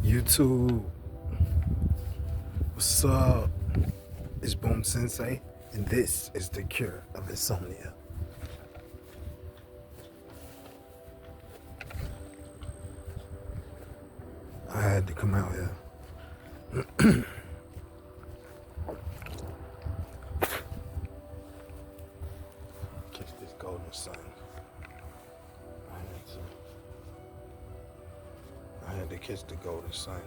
YouTube, what's up? It's Boom Sensei, and this is the cure of insomnia. I had to come out here. Catch this golden sun. I had to catch the golden sun.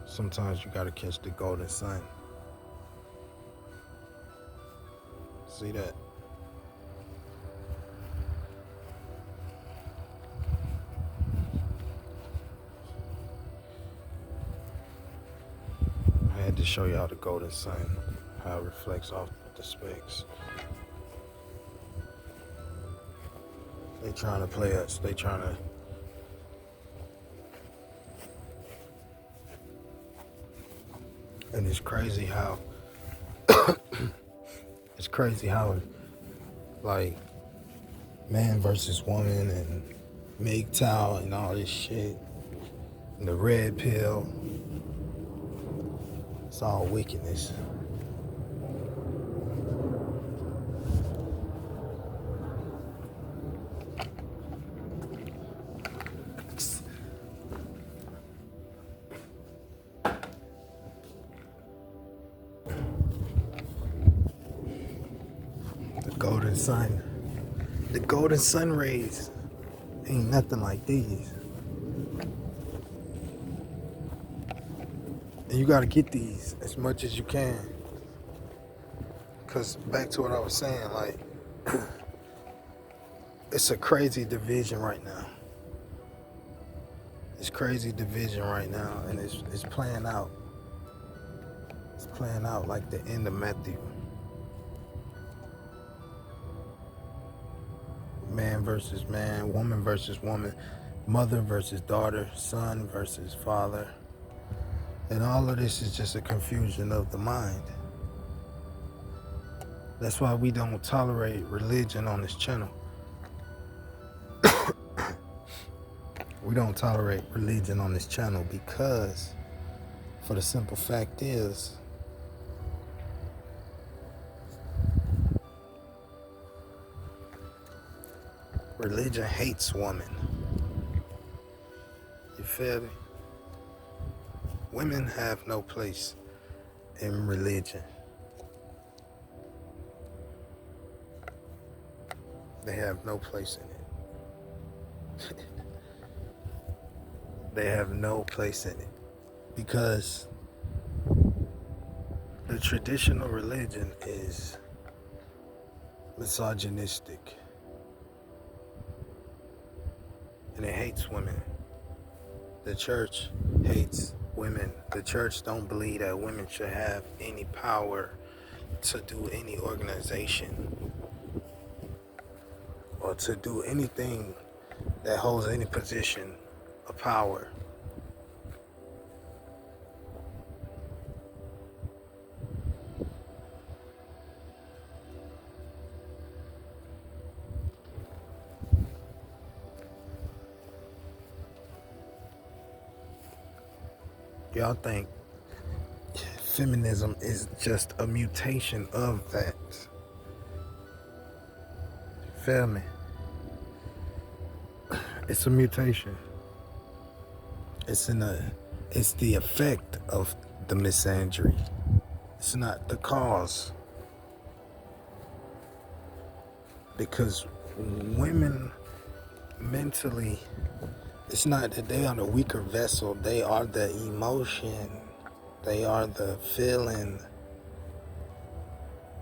Sometimes you gotta catch the golden sun. See that? I had to show y'all the golden sun, how it reflects off the specks. They trying to play us. They trying to. And it's crazy how. Like, man versus woman and MGTOW and all this shit. And the red pill. It's all wickedness. The golden sun rays ain't nothing like these. And you gotta get these as much as you can. Cause back to what I was saying, like, it's a crazy division right now. It's crazy division right now, and it's playing out. It's playing out like the end of Matthew. Man versus man, woman versus woman, mother versus daughter, son versus father. And all of this is just a confusion of the mind. That's why we don't tolerate religion on this channel. We don't tolerate religion on this channel because, for the simple fact is, religion hates women. You feel me? Women have no place in religion. They have no place in it. They have no place in it. Because the traditional religion is misogynistic. And it hates women. The church hates women. The church don't believe that women should have any power to do any organization or to do anything that holds any position of power. Y'all think feminism is just a mutation of that. Feel me? It's a mutation. It's the effect of the misandry. It's not the cause. Because women mentally, it's not that they are the weaker vessel. They are the emotion. They are the feeling.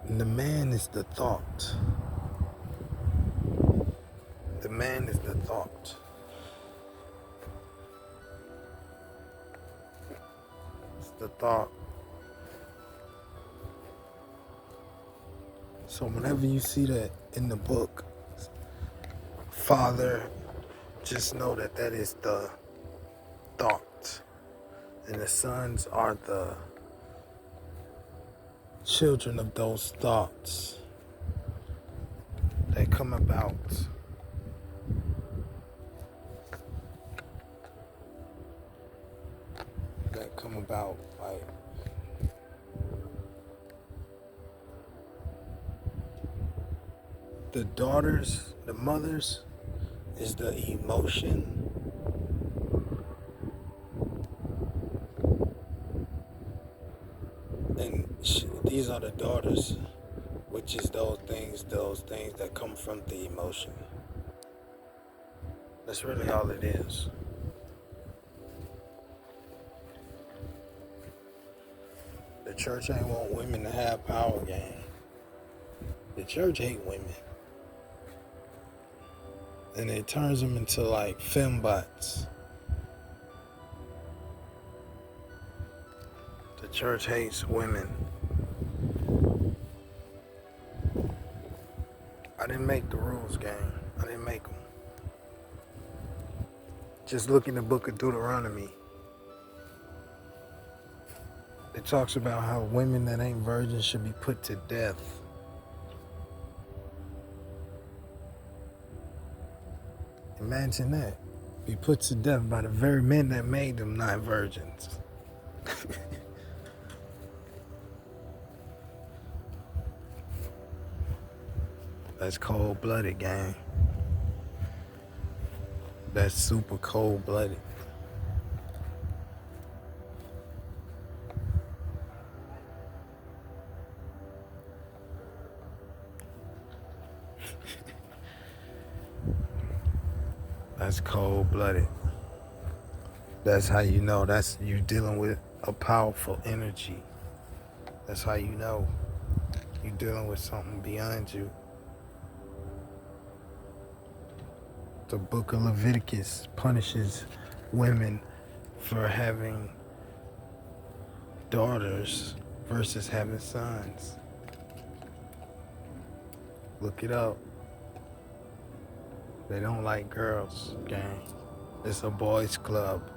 And the man is the thought. The man is the thought. It's the thought. So whenever you see that in the book, Father, just know that that is the thought. And the sons are the children of those thoughts that come about come about. Like, the daughters, the mothers, is the emotion. And these are the daughters, which is those things that come from the emotion. That's really all it is. The church ain't want women to have power, gang. The church hate women. And it turns them into like fembots. The church hates women. I didn't make the rules, gang. I didn't make them. Just look in the book of Deuteronomy. It talks about how women that ain't virgins should be put to death. Imagine that. Be put to death by the very men that made them not virgins. That's cold-blooded, gang. That's super cold-blooded. That's cold-blooded. That's how you know that's you dealing with a powerful energy. That's how you know you're dealing with something beyond you. The book of Leviticus punishes women for having daughters versus having sons. Look it up. They don't like girls, gang. It's a boys' club.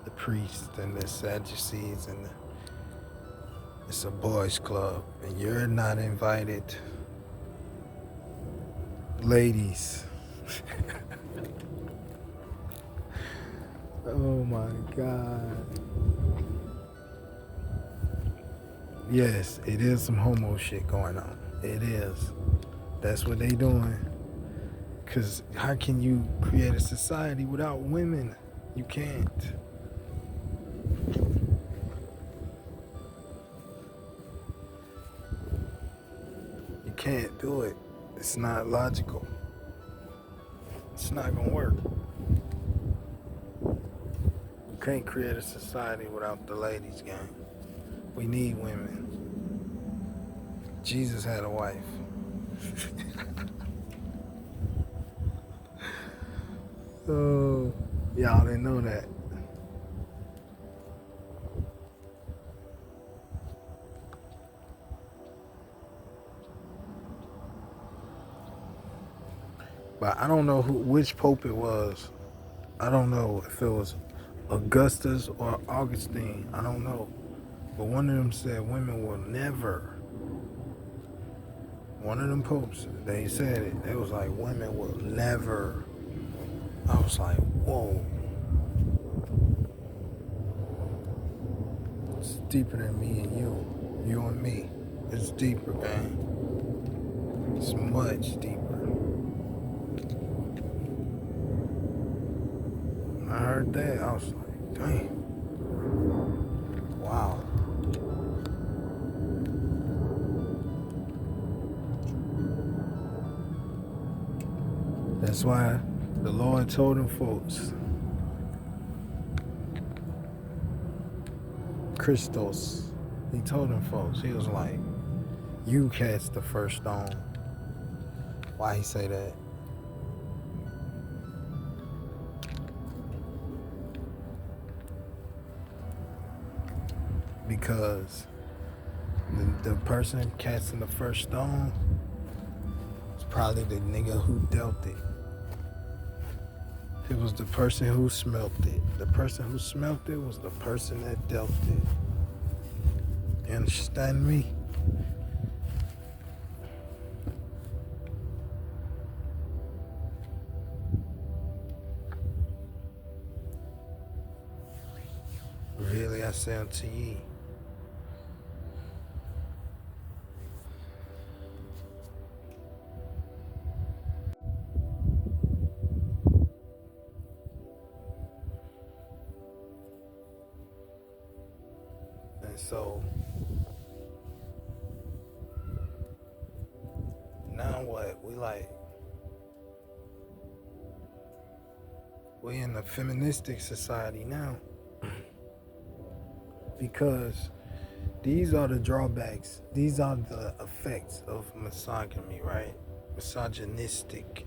The priests and the Sadducees it's a boys' club, and you're not invited. Ladies. Oh my God. Yes, it is some homo shit going on. It is. That's what they doing. Because how can you create a society without women? You can't. You can't do it. It's not logical. It's not going to work. You can't create a society without the ladies, gang. We need women. Jesus had a wife. Oh, y'all didn't know that. But I don't know which pope it was. I don't know if it was Augustus or Augustine. I don't know. But one of them said women will never. One of them popes, they said it. They was like, women will never. I was like, whoa. It's deeper than me and you. You and me. It's deeper, man. It's much deeper. I heard that. I was like, dang. Wow. That's why the Lord told them folks, Christos, he told them folks, he was like, you cast the first stone. Why he say that? Because the person casting the first stone is probably the nigga who dealt it. It was the person who smelt it. The person who smelt it was the person that dealt it. You understand me? Really, I say unto ye. And so, now what? We in a feministic society now. Because these are the drawbacks. These are the effects of misogyny, right? Misogynistic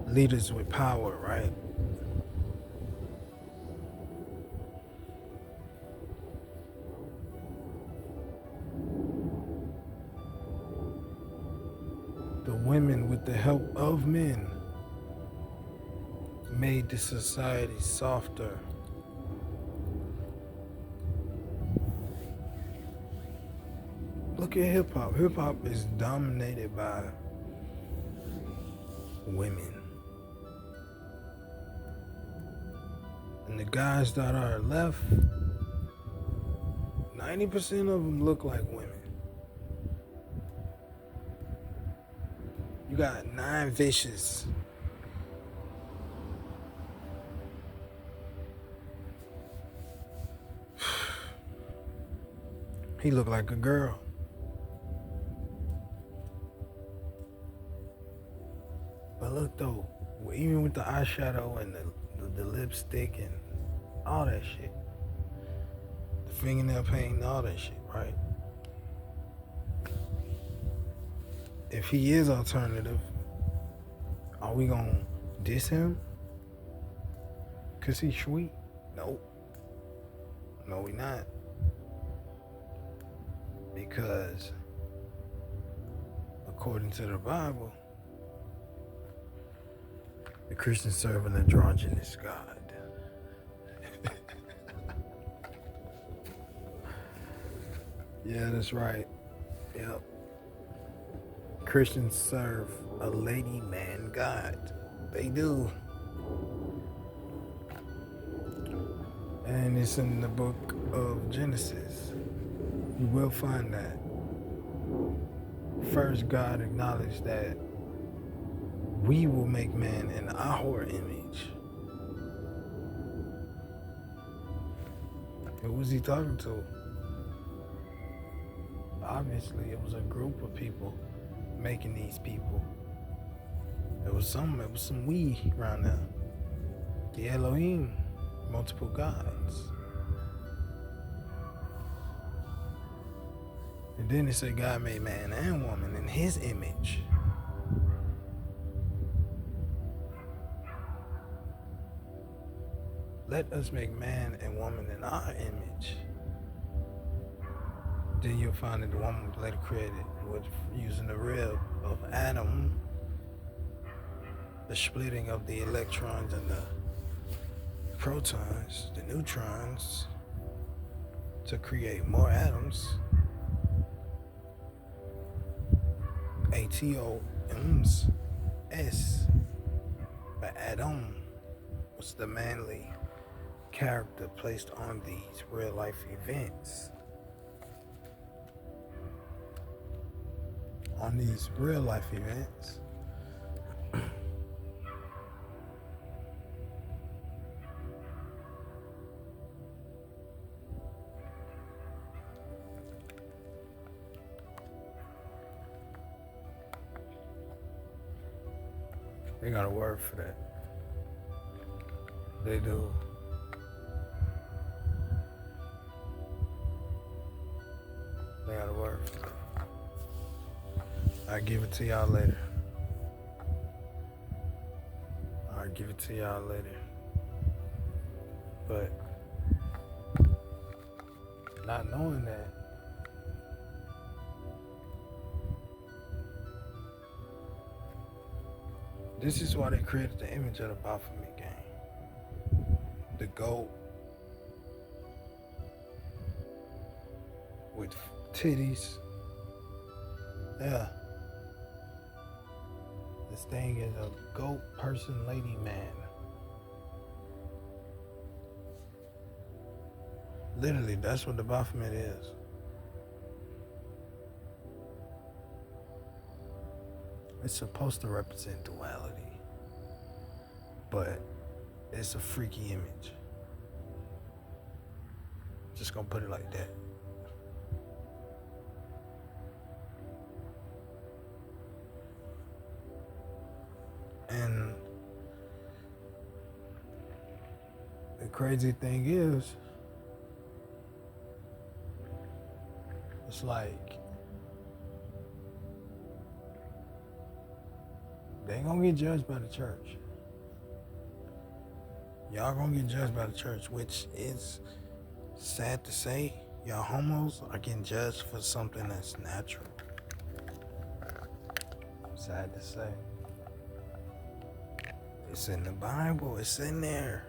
leaders with power, right? The women, with the help of men, made the society softer. Look at hip hop. Hip hop is dominated by women. And the guys that are left, 90% of them look like women. You got 9 Vicious. He looked like a girl. But look though, even with the eyeshadow and the lipstick and all that shit, the fingernail paint, all that shit, right? If he is alternative, are we gonna diss him? Cause he's sweet? Nope. No, we not. Because according to the Bible, the Christians serve an androgynous God. Yeah, that's right. Yep. Christians serve a lady man God. They do. And it's in the book of Genesis. You will find that. First, God acknowledged that we will make man in our image. Who was he talking to? Obviously, it was a group of people making these people. It was some we around there. The Elohim, multiple gods. And then it said God made man and woman in his image. Let us make man and woman in our image. Then you'll find that the woman was later created with using the rib of Adam, the splitting of the electrons and the protons, the neutrons, to create more atoms. ATOMs, S. But Adam was the manly character placed on these real life events. On these real life events. They got a word for that. They do. They got a word for that. I'll give it to y'all later. But not knowing that, this is why they created the image of the Baphomet game. The goat with titties. Yeah. This thing is a goat person lady man. Literally, that's what the Baphomet is. It's supposed to represent duality, but it's a freaky image. Just gonna put it like that. And the crazy thing is, it's like they ain't gonna get judged by the church. Y'all gonna get judged by the church, which is sad to say. Y'all homos are getting judged for something that's natural. Sad to say. It's in the Bible. It's in there.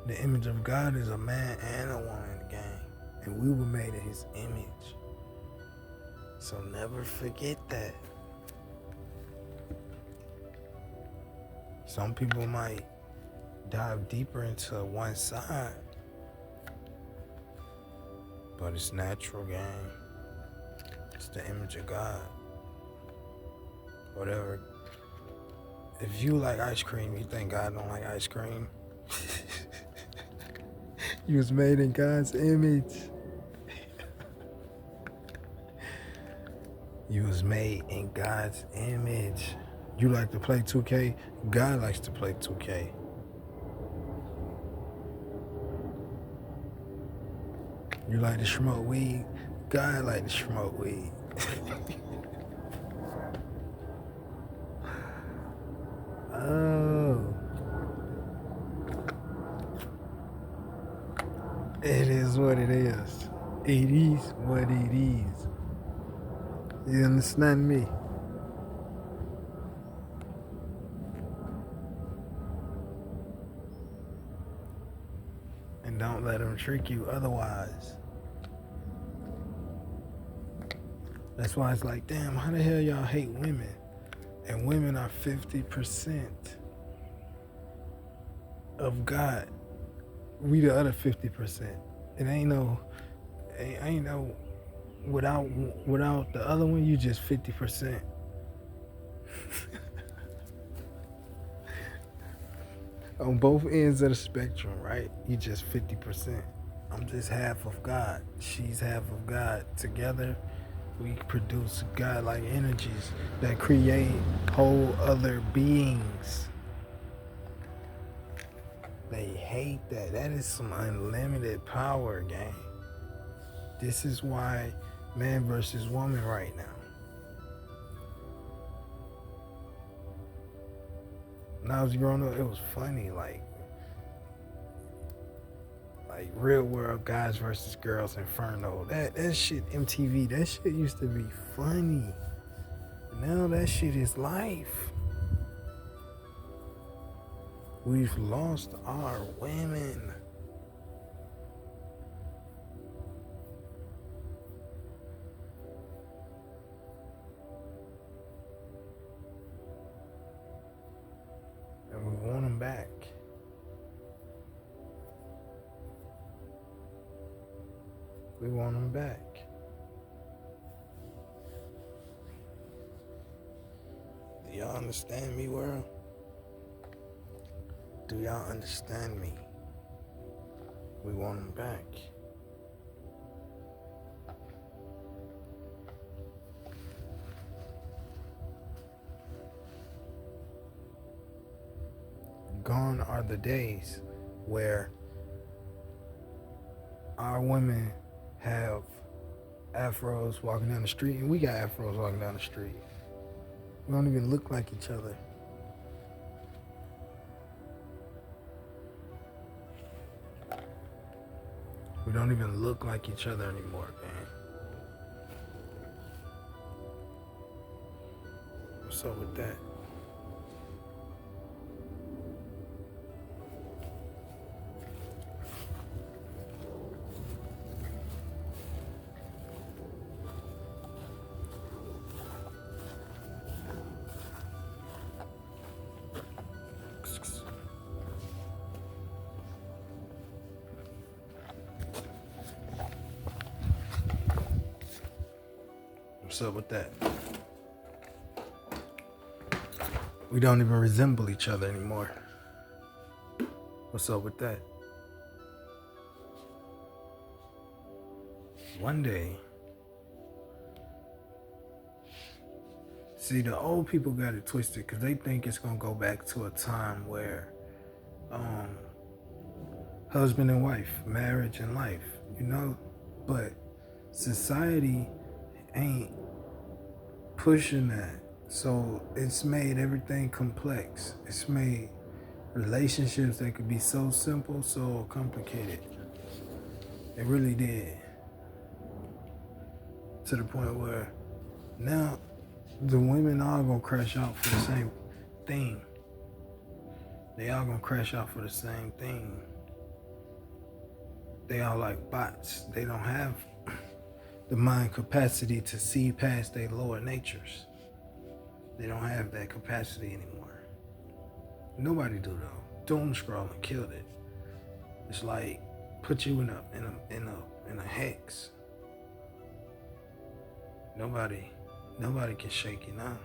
The image of God is a man and a woman, gang. And we were made in his image. So never forget that. Some people might dive deeper into one side, but it's natural, gang. It's the image of God. Whatever. If you like ice cream, you think God don't like ice cream? You was made in God's image. You was made in God's image. You like to play 2K? God likes to play 2K. You like to smoke weed? God like to smoke weed. Oh. It is what it is. It is what it is. You understand me? And don't let them trick you otherwise. That's why it's like, damn, how the hell y'all hate women? And women are 50% of God. We the other 50%. It ain't no, without the other one, you just 50%. On both ends of the spectrum, right? You just 50%. I'm just half of God. She's half of God. Together, we produce God-like energies that create whole other beings. They hate that. That is some unlimited power, gang. This is why man versus woman right now. When I was growing up, it was funny, like Real World Guys versus Girls Inferno. That shit, MTV, that shit used to be funny. Now that shit is life. We've lost our women. And we want them back. We want them back. Do y'all understand me, world? Do y'all understand me? We want them back. Gone are the days where our women have afros walking down the street, and we got afros walking down the street. We don't even look like each other. We don't even look like each other anymore, man. What's up with that? What's up with that? We don't even resemble each other anymore. What's up with that? One day, see, the old people got it twisted because they think it's going to go back to a time where husband and wife, marriage and life, but society ain't pushing that. So it's made everything complex. It's made relationships that could be so simple, so complicated. It really did. To the point where now the women all gonna crash out for the same thing. They all gonna crash out for the same thing. They all like bots. They don't have the mind capacity to see past their lower natures. They don't have that capacity anymore. Nobody do though. Doom scrolling killed it. It's like put you in a hex. Nobody can shake you now.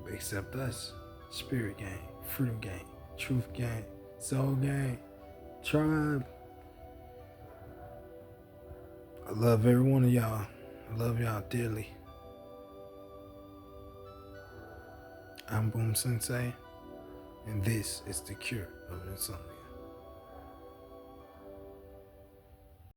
Except us. Spirit gang, freedom gang, truth gang, soul gang, tribe. I love every one of y'all. I love y'all dearly. I'm Boom Sensei, and this is the cure of insomnia.